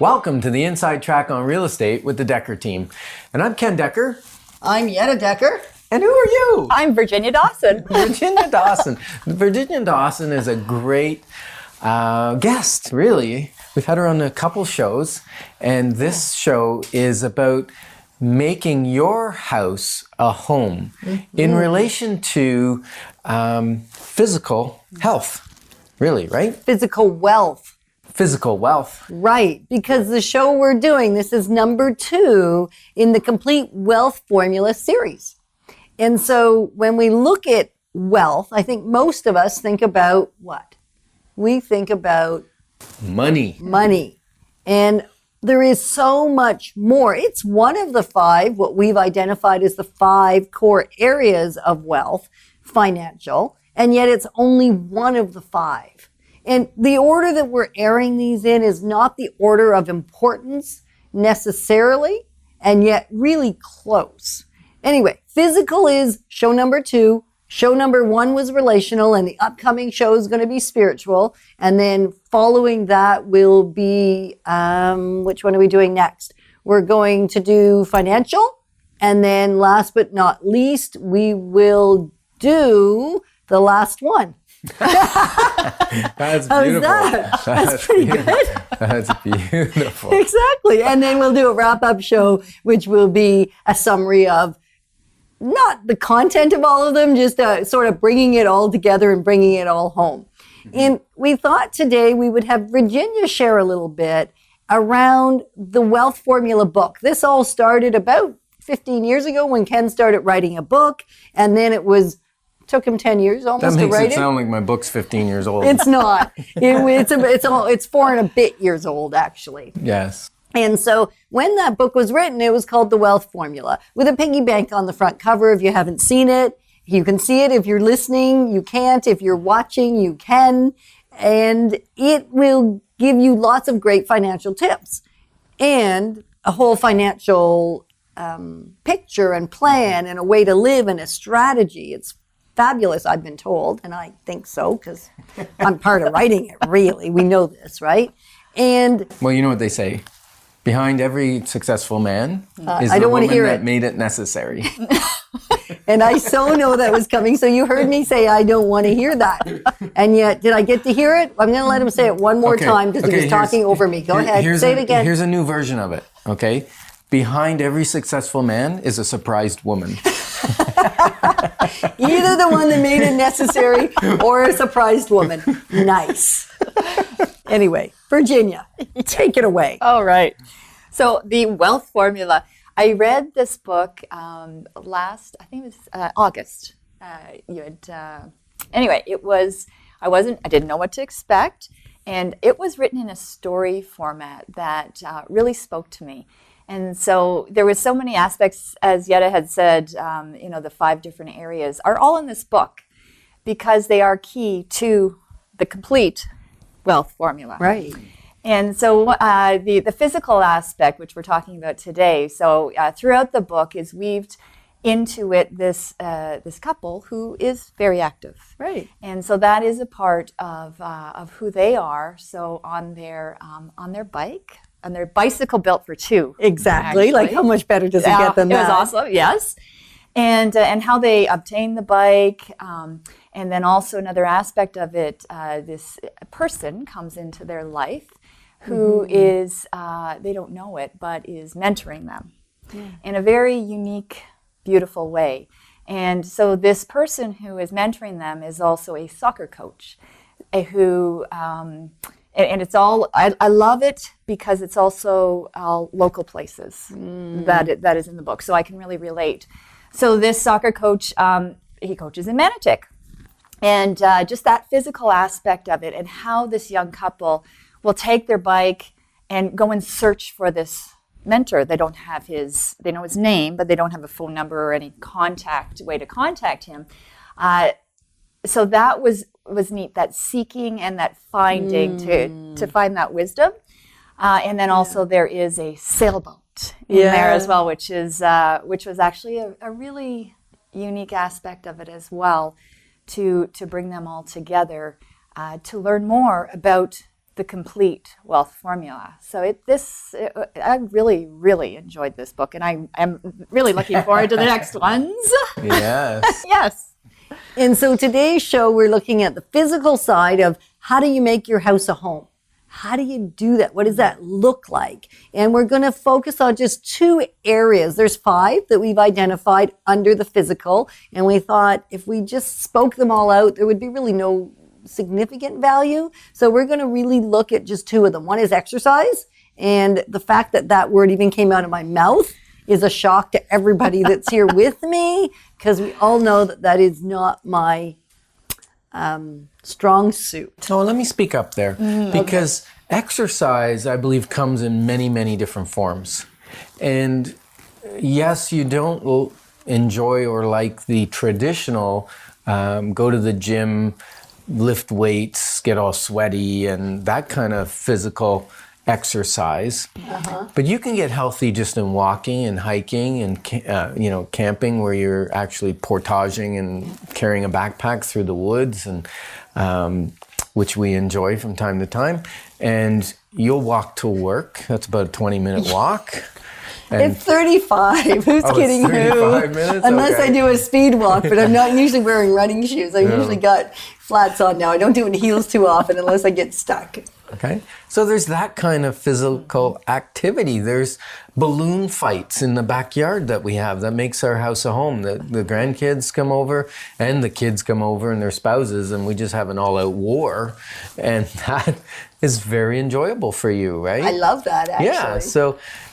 Welcome to the Inside Track on Real Estate with the Decker team. And I'm Ken Decker. I'm Yetta Decker. And who are you? I'm Virginia Dawson. Virginia Dawson. Virginia Dawson is a great guest, really. We've had her on a couple shows, and this show is about making your house a home in relation to physical health, really, right? Physical wealth. Physical wealth. Right, because the show we're doing, this is number 2 in the Complete Wealth Formula series. And so when we look at wealth, I think most of us think about what? We think about money. And there is so much more. It's one of the 5, what we've identified as the 5 core areas of wealth, financial, and yet it's only one of the 5. And the order that we're airing these in is not the order of importance necessarily, and yet really close. Anyway, physical is show number 2. Show number 1 was relational, and the upcoming show is going to be spiritual. And then following that will be, which one are we doing next? We're going to do financial. And then last but not least, we will do the last one. That's beautiful. How's that? That's pretty good. That's beautiful. Exactly. And then we'll do a wrap-up show, which will be a summary of not the content of all of them, just sort of bringing it all together and bringing it all home. And we thought today we would have Virginia share a little bit around the Wealth Formula book. This all started about 15 years ago when Ken started writing a book, and then took him 10 years almost to write it. That makes it sound like my book's 15 years old. It's not. It's 4 and a bit years old, actually. Yes. And so when that book was written, it was called The Wealth Formula with a piggy bank on the front cover. If you haven't seen it, you can see it. If you're listening, you can't. If you're watching, you can. And it will give you lots of great financial tips and a whole financial picture and plan and a way to live and a strategy. It's fabulous, I've been told, and I think so because I'm part of writing it, really. We know this, right? And well, you know what they say? Behind every successful man is I the don't want to woman hear that it. made it necessary. And I so know that was coming. So you heard me say I don't want to hear that. And yet, did I get to hear it? I'm going to let him say it one more time because he was talking over me. Go ahead. Say it again. Here's a new version of it, okay? Behind every successful man is a surprised woman. Either the one that made it necessary or a surprised woman. Nice. Anyway, Virginia, take it away. All right. So the Wealth Formula. I read this book last, I think it was August. Anyway, I didn't know what to expect. And it was written in a story format that really spoke to me. And so there were so many aspects, as Yetta had said, the 5 different areas are all in this book because they are key to the complete wealth formula. Right. And so the physical aspect, which we're talking about today, so throughout the book is weaved into it this couple who is very active. Right. And so that is a part of who they are. So on their bike, on their bicycle built for 2. Exactly. Actually. Like how much better does it get than that? It was awesome, yes. And how they obtain the bike. And then also another aspect of it, this person comes into their life who is, they don't know it, but is mentoring them in a very unique, beautiful way. And so this person who is mentoring them is also a soccer coach who, and it's all, I love it because it's also all local places that is in the book. So I can really relate. So this soccer coach, he coaches in Manotick. And just that physical aspect of it and how this young couple will take their bike and go and search for this mentor. They know his name, but they don't have a phone number or any way to contact him. So that was neat, that seeking and that finding to find that wisdom. And then also there is a sailboat in there as well, which was actually a really unique aspect of it as well, to bring them all together, to learn more about the complete wealth formula. So I really, really enjoyed this book, and I am really looking forward to the next ones. Yes. Yes. And so today's show, we're looking at the physical side of how do you make your house a home? How do you do that? What does that look like? And we're going to focus on just 2 areas. There's 5 that we've identified under the physical. And we thought if we just spoke them all out, there would be really no significant value. So we're going to really look at just 2 of them. One is exercise. And the fact that that word even came out of my mouth is a shock to everybody that's here with me, because we all know that that is not my strong suit. Oh, let me speak up there, because exercise, I believe, comes in many, many different forms. And yes, you don't enjoy or like the traditional go to the gym, lift weights, get all sweaty, and that kind of physical exercise. But you can get healthy just in walking and hiking and camping, where you're actually portaging and carrying a backpack through the woods, and which we enjoy from time to time. And you'll walk to work. That's about a 20-minute walk. And It's 35. Who's kidding it's 35 who? minutes? Unless Okay. I do a speed walk, but I'm not usually wearing running shoes. I usually got flats on now. I don't do it in heels too often unless I get stuck. Okay. So there's that kind of physical activity. There's balloon fights in the backyard that we have that makes our house a home. The grandkids come over and the kids come over and their spouses, and we just have an all-out war. And that is very enjoyable for you, right? I love that, actually. Yeah.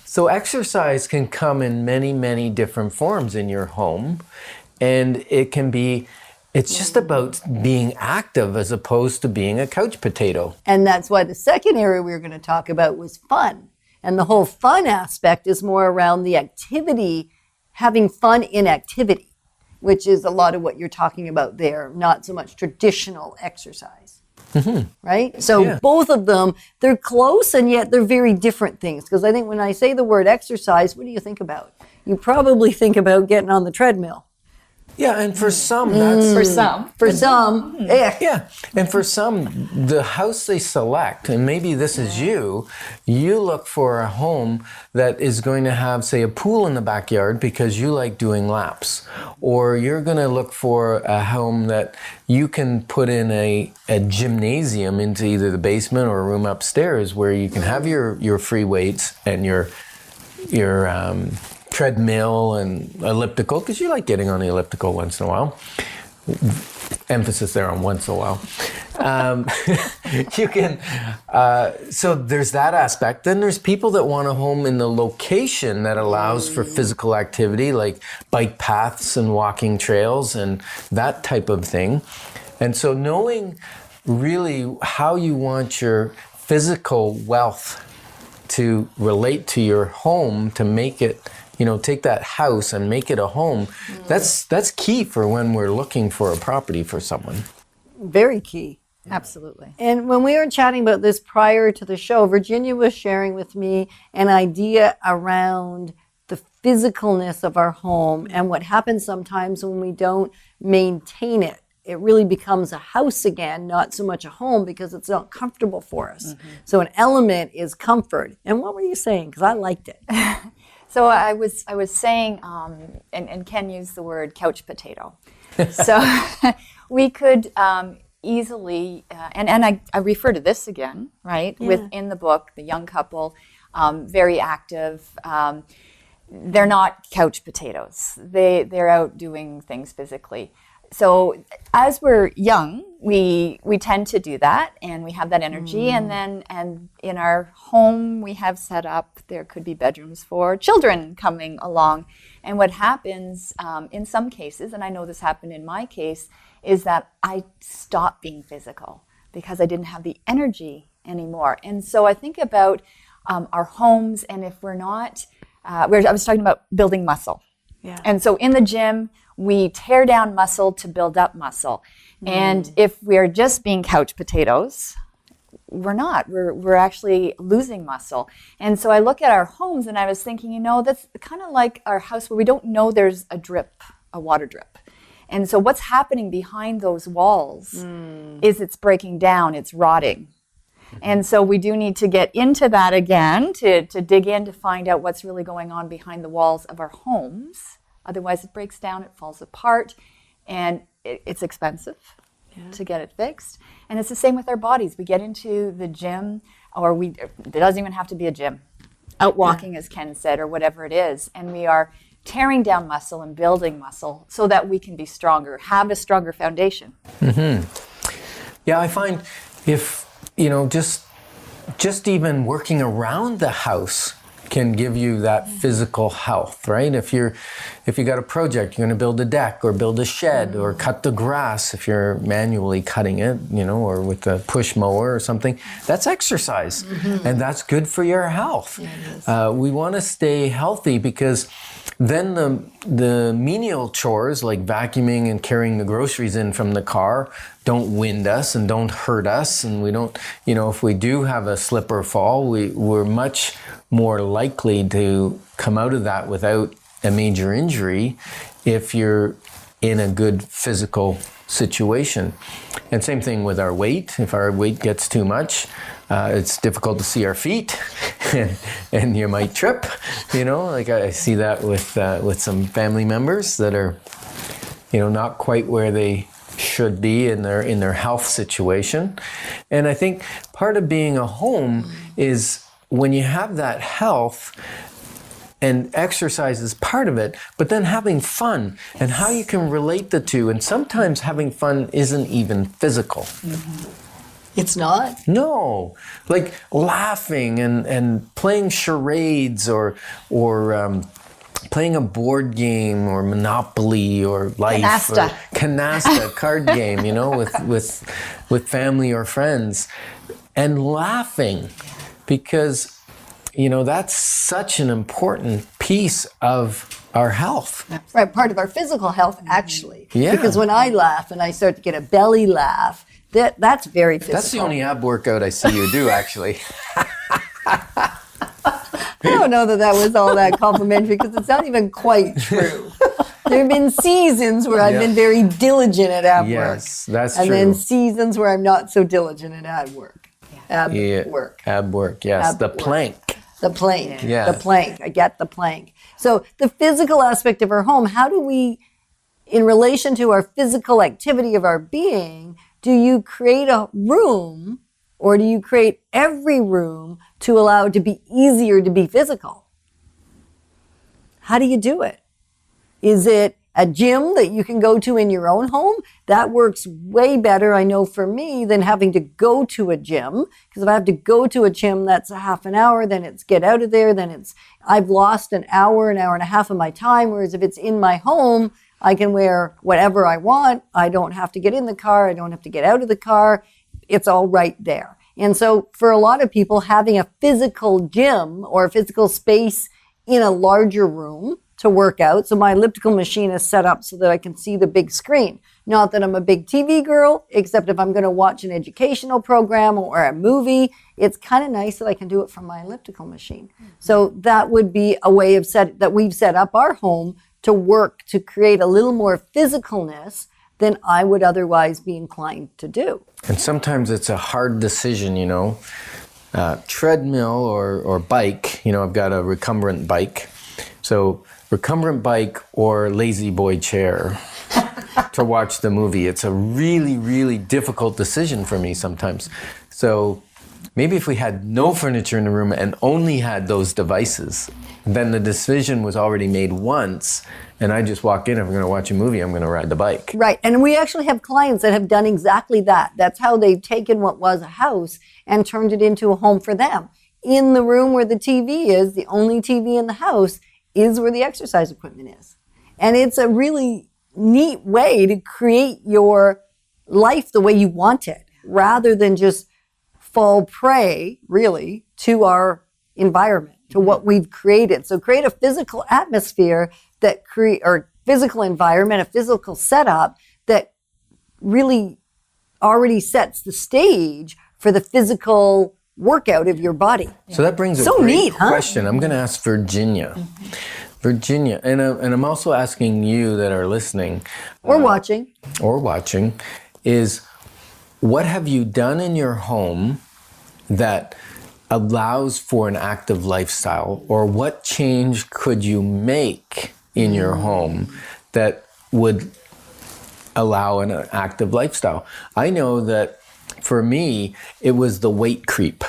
So exercise can come in many, many different forms in your home. And it's just about being active as opposed to being a couch potato. And that's why the second area we were going to talk about was fun. And the whole fun aspect is more around the activity, having fun in activity, which is a lot of what you're talking about there, not so much traditional exercise. Right? So both of them, they're close and yet they're very different things. Because I think when I say the word exercise, what do you think about? You probably think about getting on the treadmill. Yeah, and for some, that's... For some, Yeah, and for some, the house they select, and maybe this is you look for a home that is going to have, say, a pool in the backyard because you like doing laps. Or you're going to look for a home that you can put in a gymnasium into either the basement or a room upstairs where you can have your free weights and your treadmill and elliptical, because you like getting on the elliptical once in a while. Emphasis there on once in a while. You can, so there's that aspect. Then there's people that want a home in the location that allows for physical activity, like bike paths and walking trails and that type of thing. And so knowing really how you want your physical wealth to relate to your home, to make it, take that house and make it a home. That's key for when we're looking for a property for someone. very key. Absolutely. And when we were chatting about this prior to the show, Virginia was sharing with me an idea around the physicalness of our home and what happens sometimes when we don't maintain it. It really becomes a house again, not so much a home, because it's not comfortable for us. Mm-hmm. So an element is comfort. And what were you saying? Because I liked it. So I was saying, and Ken used the word couch potato. So we could easily, and I refer to this again, right? Yeah. Within the book, the young couple, very active. They're not couch potatoes. They're out doing things physically. So as we're young, we tend to do that, and we have that energy. And in our home, we have set up, there could be bedrooms for children coming along. And what happens in some cases, and I know this happened in my case, is that I stopped being physical because I didn't have the energy anymore. And so I think about our homes, and if we're not, I was talking about building muscle. Yeah. And so in the gym, we tear down muscle to build up muscle. And if we're just being couch potatoes, we're not. We're actually losing muscle. And so I look at our homes and I was thinking, that's kind of like our house where we don't know there's a water drip. And so what's happening behind those walls is it's breaking down, it's rotting. And so we do need to get into that again to dig in to find out what's really going on behind the walls of our homes. Otherwise, it breaks down, it falls apart, and it's expensive to get it fixed. And it's the same with our bodies. We get into the gym, or it doesn't even have to be a gym, out walking, as Ken said, or whatever it is, and we are tearing down muscle and building muscle so that we can be stronger, have a stronger foundation. Yeah, I find if, just even working around the house can give you that physical health, right? If you got a project, you're going to build a deck or build a shed or cut the grass if you're manually cutting it, or with a push mower or something, that's exercise. And that's good for your health. We want to stay healthy because then the menial chores like vacuuming and carrying the groceries in from the car don't wind us and don't hurt us. And we don't, if we do have a slip or fall, we're much more likely to come out of that without a major injury if you're in a good physical situation. And same thing with our weight. If our weight gets too much, it's difficult to see our feet and you might trip, like I see that with some family members that are, not quite where they should be in their health situation. And I think part of being a home is when you have that health, and exercise is part of it, but then having fun and how you can relate the two. And sometimes having fun isn't even physical. It's not? No, like laughing and playing charades or playing a board game or Monopoly or Life. Canasta. Or Canasta, card game, with family or friends. And laughing because, that's such an important piece of our health. Right, part of our physical health, actually. Yeah. Because when I laugh and I start to get a belly laugh, that's very physical. That's the only ab workout I see you do, actually. I don't know that was all that complimentary because it's not even quite true. There have been seasons where I've been very diligent at ab work. Yes, that's and true. then seasons where I'm not so diligent at ab work. Ab work. Ab work, yes. Ab The work. plank. The plank. Yeah. The plank. I get the plank. So the physical aspect of our home, how do we, in relation to our physical activity of our being, do you create a room or do you create every room to allow it to be easier to be physical? How do you do it? Is it a gym that you can go to in your own home? That works way better, I know, for me than having to go to a gym. Because if I have to go to a gym, that's a half an hour, then it's get out of there, then I've lost an hour and a half of my time. Whereas if it's in my home, I can wear whatever I want. I don't have to get in the car. I don't have to get out of the car. It's all right there. And so for a lot of people, having a physical gym or a physical space in a larger room to work out. So my elliptical machine is set up so that I can see the big screen. Not that I'm a big TV girl, except if I'm going to watch an educational program or a movie, it's kind of nice that I can do it from my elliptical machine. So that would be a way of that we've set up our home to work to create a little more physicalness than I would otherwise be inclined to do. And sometimes it's a hard decision, treadmill or bike. I've got a recumbent bike. So recumbent bike or lazy boy chair to watch the movie. It's a really, really difficult decision for me sometimes. So maybe if we had no furniture in the room and only had those devices, then the decision was already made once, and I just walk in, if I'm going to watch a movie, I'm going to ride the bike. Right, and we actually have clients that have done exactly that. That's how they've taken what was a house and turned it into a home for them. In the room where the TV is, the only TV in the house is where the exercise equipment is. And it's a really neat way to create your life the way you want it, rather than just fall prey, really, to our environment, to what we've created. So create a physical atmosphere or physical environment, a physical setup that really already sets the stage for the physical workout of your body. So that brings a great question. I'm going to ask Virginia. Virginia, and I'm also asking you that are listening. Or watching. Is what have you done in your home that allows for an active lifestyle, or what change could you make in your home that would allow an active lifestyle? I know that for me, it was the weight creep.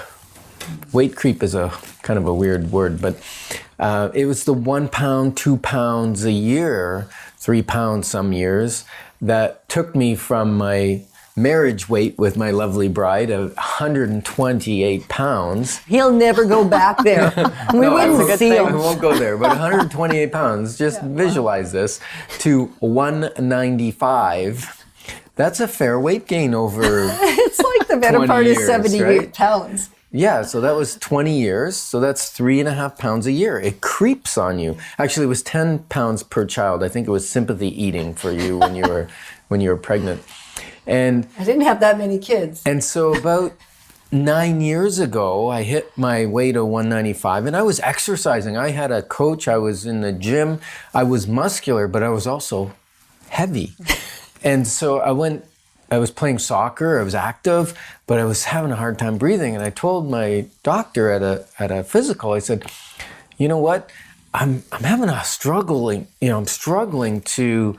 Weight creep is a kind of a weird word, but it was the 1 pound, 2 pounds a year, 3 pounds some years, that took me from my marriage weight with my lovely bride of 128 pounds. He'll never go back there. We No, I wouldn't see I him. won't go there, but 128 pounds, just visualize this, to 195. That's a fair weight gain over, It's like the better 20 part years, of 70 right? pounds. yeah, so that was 20 years. So that's 3.5 pounds a year. It creeps on you. Actually, it was 10 pounds per child. I think it was sympathy eating for you when you were pregnant. And I didn't have that many kids. so about 9 years ago, I hit my weight of 195, and I was exercising. I had a coach. I was in the gym. I was muscular, but I was also heavy. And so I was playing soccer. I was active, but I was having a hard time breathing. And I told my doctor at a physical, I said, you know what? I'm having a struggling, I'm struggling to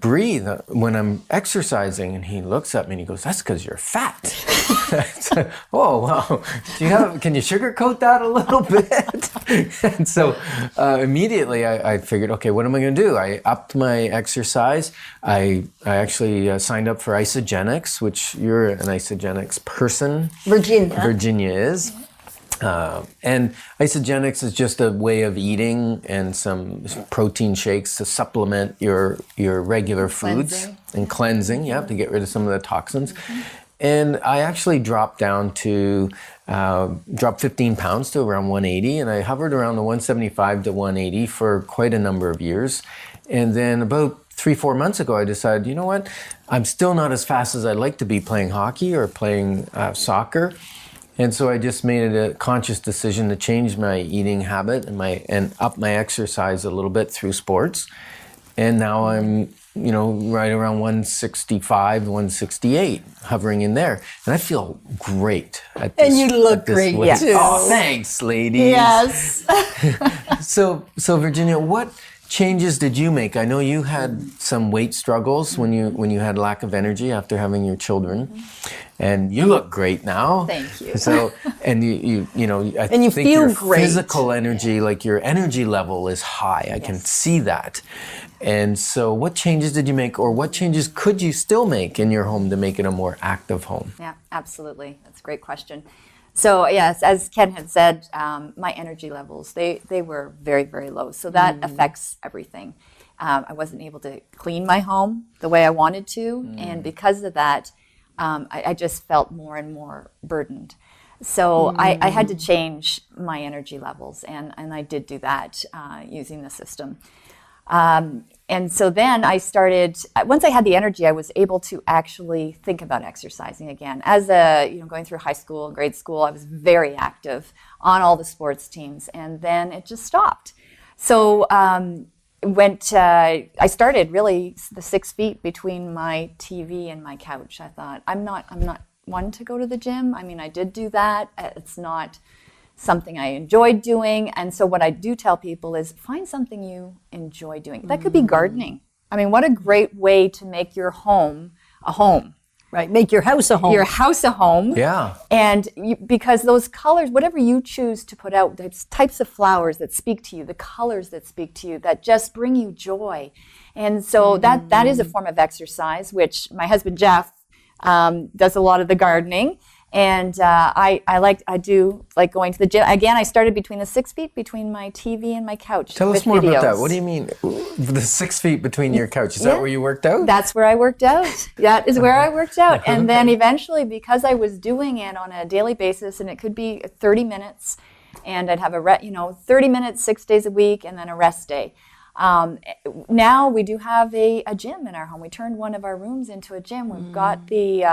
breathe when I'm exercising. And he looks at me and he goes, that's because you're fat. I said, oh, wow. Can you sugarcoat that a little bit? And so immediately I figured, okay, what am I going to do? I upped my exercise. I actually signed up for Isagenix, which you're an Isagenix person. Virginia is. And Isagenix is just a way of eating and some protein shakes to supplement your regular foods and cleansing, to get rid of some of the toxins. And I actually dropped 15 pounds to around 180, and I hovered around the 175 to 180 for quite a number of years. And then about 3-4 months ago, I decided, you know what? I'm still not as fast as I'd like to be playing hockey or playing soccer. And so I just made it a conscious decision to change my eating habit and up my exercise a little bit through sports. And now I'm, right around 165, 168, hovering in there. And I feel great at this. And you look great, weight. too. Oh, thanks, ladies. Yes. So Virginia, what changes did you make? I know you had some weight struggles when you had lack of energy after having your children, and you look great now. Thank you. So, and you I And you think feel your great. physical energy, like your energy level, is high. I can see that. And so, what changes did you make, or what changes could you still make in your home to make it a more active home? Yeah, absolutely. That's a great question. So yes, as Ken had said, my energy levels, they were very, very low. So that affects everything. I wasn't able to clean my home the way I wanted to. And because of that, I just felt more and more burdened. So I had to change my energy levels. And I did do that using the system. And so then I started, once I had the energy, I was able to actually think about exercising again. As going through high school and grade school, I was very active on all the sports teams, and then it just stopped. So I started really the 6 feet between my TV and my couch. I thought, I'm not one to go to the gym. I mean, I did do that. It's not something I enjoyed doing. And so what I do tell people is find something you enjoy doing. That could be gardening. I mean, what a great way to make your home a home. Right, make your house a home. Your house a home. Yeah. And because those colors, whatever you choose to put out, the types of flowers that speak to you, the colors that speak to you, that just bring you joy. And so that is a form of exercise, which my husband Jeff does a lot of the gardening. And I do like going to the gym. Again, I started between the 6 feet between my TV and my couch. Tell us with more videos. about that. What do you mean, the 6 feet between your couch? Is that where you worked out? That's where I worked out. That is where I worked out. And then eventually, because I was doing it on a daily basis, and it could be 30 minutes, and I'd have 30 minutes 6 days a week, and then a rest day. Now we do have a gym in our home. We turned one of our rooms into a gym. We've got the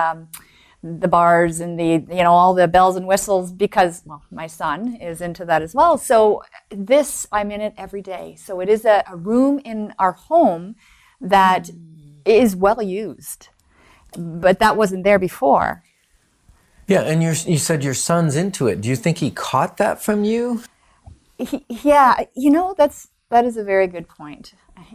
bars and all the bells and whistles because, my son is into that as well. So I'm in it every day. So it is a room in our home that is well used, but that wasn't there before. Yeah, and you said your son's into it. Do you think he caught that from you? Yeah, that is a very good point.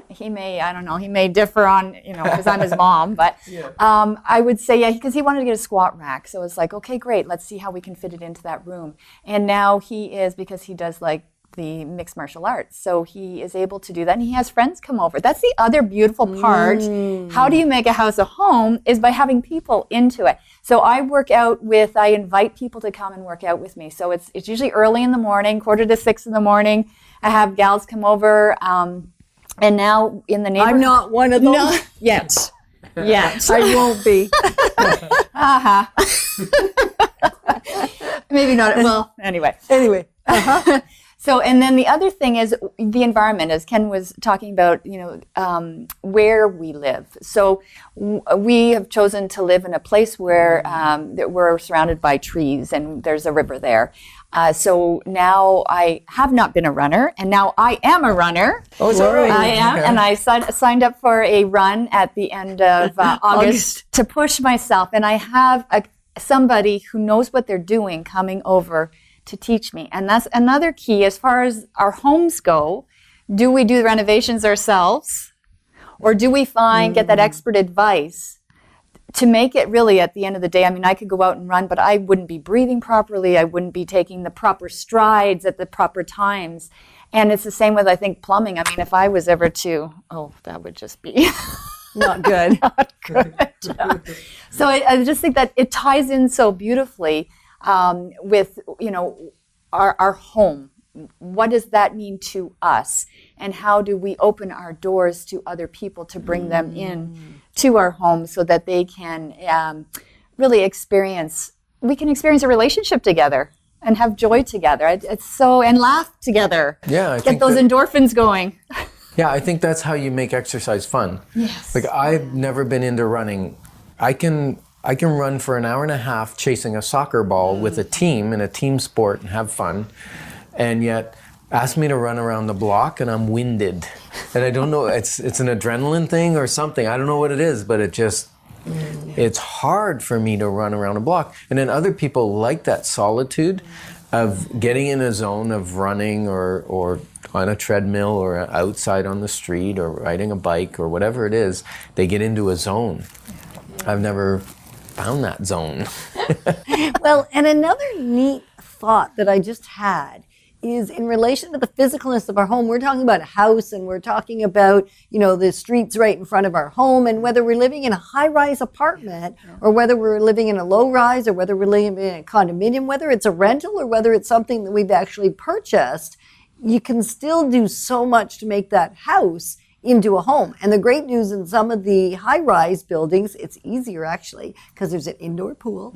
He may, I don't know, he may differ on, because I'm his mom, but I would say, yeah, because he wanted to get a squat rack. So it's like, okay, great, let's see how we can fit it into that room. And now he is, because he does like the mixed martial arts, so he is able to do that, and he has friends come over. That's the other beautiful part. How do you make a house a home is by having people into it. So I invite people to come and work out with me. So it's usually early in the morning, 5:45 in the morning. I have gals come over, and now in the neighborhood. I'm not one of those. No. Yet. Yes. I won't be. Maybe not. Well, anyway. So, and then the other thing is the environment, as Ken was talking about, where we live. So we have chosen to live in a place where that we're surrounded by trees, and there's a river there. So now I have not been a runner, and now I am a runner. Oh, is that right? I am, Okay. and I signed up for a run at the end of August to push myself. And I have somebody who knows what they're doing coming over to teach me. And that's another key as far as our homes go. Do we do the renovations ourselves? Or do we get that expert advice to make it really, at the end of the day, I mean, I could go out and run, but I wouldn't be breathing properly. I wouldn't be taking the proper strides at the proper times. And it's the same with, I think, plumbing. I mean, if I was ever that would just be Not good. not good. So I just think that it ties in so beautifully with, our home. What does that mean to us? And how do we open our doors to other people to bring them in to our home so that they can really experience a relationship together and have joy together. And laugh together. Yeah, I Get think those that- endorphins going. Yeah, I think that's how you make exercise fun. Yes. Like, I've never been into running. I can run for an hour and a half chasing a soccer ball with a team in a team sport and have fun. And yet, ask me to run around the block and I'm winded. And I don't know, it's an adrenaline thing or something. I don't know what it is, but it's hard for me to run around a block. And then other people like that solitude of getting in a zone of running or on a treadmill or outside on the street or riding a bike or whatever it is. They get into a zone. I've never found that zone. Well, and another neat thought that I just had is in relation to the physicalness of our home. We're talking about a house, and we're talking about, the streets right in front of our home, and whether we're living in a high-rise apartment or whether we're living in a low-rise or whether we're living in a condominium, whether it's a rental or whether it's something that we've actually purchased, you can still do so much to make that house into a home. And the great news in some of the high-rise buildings, it's easier actually, because there's an indoor pool.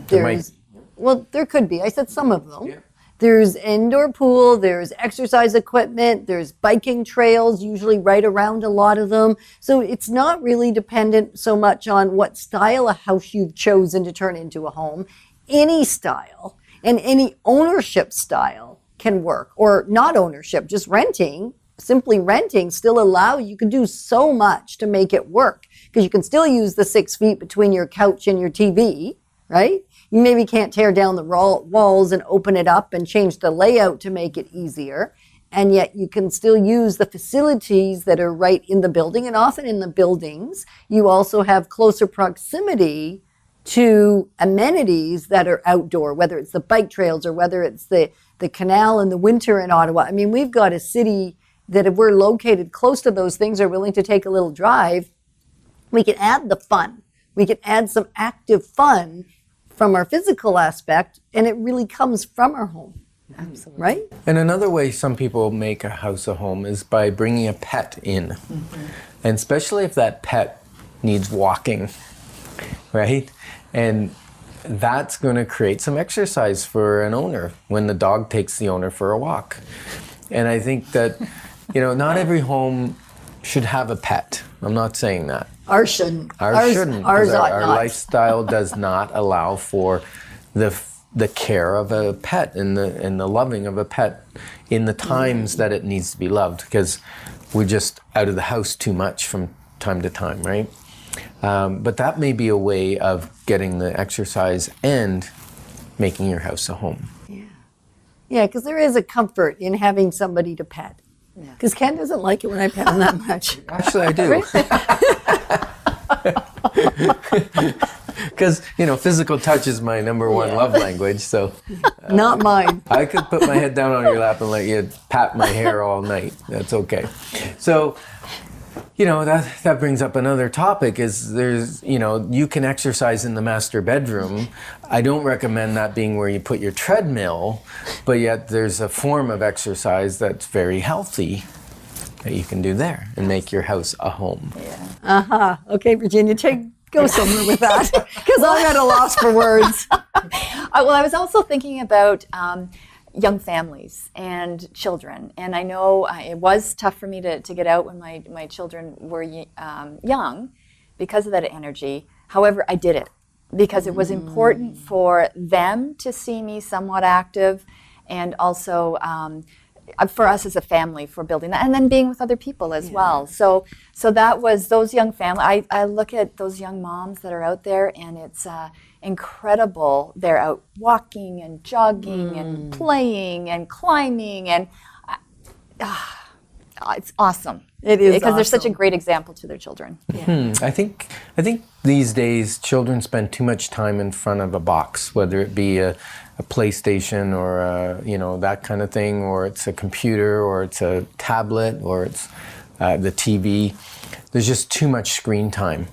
There could be. I said some of them. Yeah. There's indoor pool, there's exercise equipment, there's biking trails, usually right around a lot of them. So it's not really dependent so much on what style of house you've chosen to turn into a home. Any style and any ownership style can work, or not ownership, just renting. Simply renting still you can do so much to make it work, because you can still use the 6 feet between your couch and your TV, right? You maybe can't tear down the walls and open it up and change the layout to make it easier. And yet you can still use the facilities that are right in the building. And often in the buildings, you also have closer proximity to amenities that are outdoor, whether it's the bike trails or whether it's the canal in the winter in Ottawa. I mean, we've got a city that if we're located close to those things, are willing to take a little drive, we can add the fun. We can add some active fun from our physical aspect, and it really comes from our home. Absolutely. Right? And another way some people make a house a home is by bringing a pet in. Mm-hmm. And especially if that pet needs walking, right? And that's going to create some exercise for an owner when the dog takes the owner for a walk. And I think that, not every home should have a pet. I'm not saying that. Ours shouldn't. Ours shouldn't. Ours ought our not. lifestyle does not allow for the care of a pet and the loving of a pet in the times that it needs to be loved, because we're just out of the house too much from time to time, right? But that may be a way of getting the exercise and making your house a home. Yeah, because there is a comfort in having somebody to pet. Because Ken doesn't like it when I pet him that much. Actually, I do. Because, physical touch is my number one love language. So Not mine. I could put my head down on your lap and let you pat my hair all night. That's okay. So, that brings up another topic is there's, you can exercise in the master bedroom. I don't recommend that being where you put your treadmill, but yet there's a form of exercise that's very healthy that you can do there and make your house a home. Okay, Virginia, go somewhere with that. Because I'm at a loss for words. Well, I was also thinking about young families and children. And I know it was tough for me to get out when my children were young because of that energy. However, I did it because it was important for them to see me somewhat active, and also for us as a family for building that, and then being with other people as well. So that was those young families. I look at those young moms that are out there, and it's incredible. They're out walking and jogging and playing and climbing, and it's awesome. It is because they're such a awesome. great example to their children. I think these days children spend too much time in front of a box, whether it be a PlayStation or that kind of thing, or it's a computer, or it's a tablet, or it's the TV. There's just too much screen time,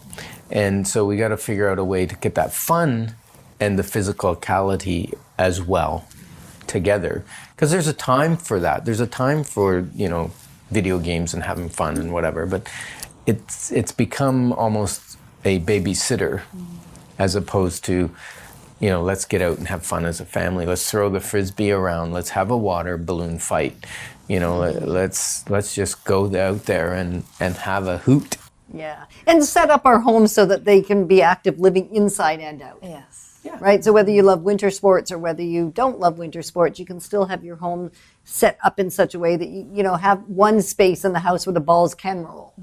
and so we got to figure out a way to get that fun and the physicality as well together. Because there's a time for that. There's a time for video games and having fun and whatever, but it's become almost a babysitter as opposed to let's get out and have fun as a family. Let's throw the frisbee around. Let's have a water balloon fight. Let's just go out there and have a hoot. Yeah. And set up our homes so that they can be active living inside and out. Yes. Right? So whether you love winter sports or whether you don't love winter sports, you can still have your home set up in such a way that you have one space in the house where the balls can roll.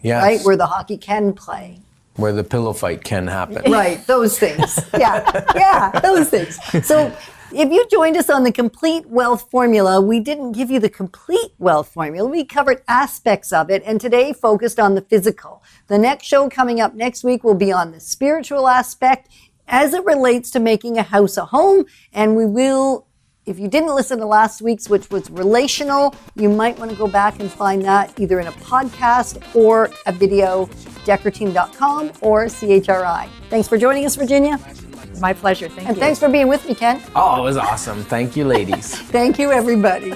Yes. Right? Where the hockey can play. Where the pillow fight can happen. Right, those things. Yeah, those things. So if you joined us on the Complete Wealth Formula, we didn't give you the complete wealth formula. We covered aspects of it, and today focused on the physical. The next show coming up next week will be on the spiritual aspect as it relates to making a house a home, and we will, if you didn't listen to last week's, which was relational, you might want to go back and find that either in a podcast or a video, deckerteam.com or CHRI. Thanks for joining us, Virginia. My pleasure. Thank you. And thanks for being with me, Ken. Oh, it was awesome. Thank you, ladies. Thank you, everybody.